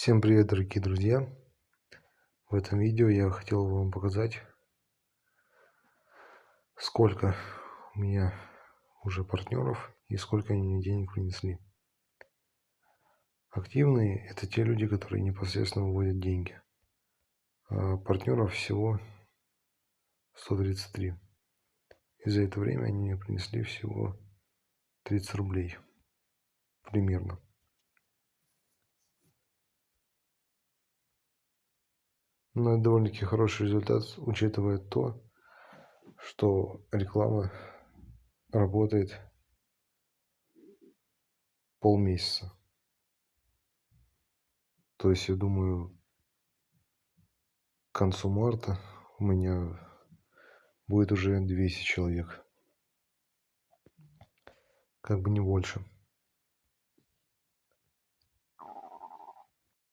Всем привет, дорогие друзья! В этом видео я хотел вам показать, сколько у меня уже партнеров и сколько они мне денег принесли. Активные – это те люди, которые непосредственно выводят деньги. А партнеров всего 133. И за это время они мне принесли всего 30 рублей. Примерно. Но это довольно-таки хороший результат, учитывая то, что реклама работает полмесяца. То есть, я думаю, к концу марта у меня будет уже 200 человек. Как бы не больше.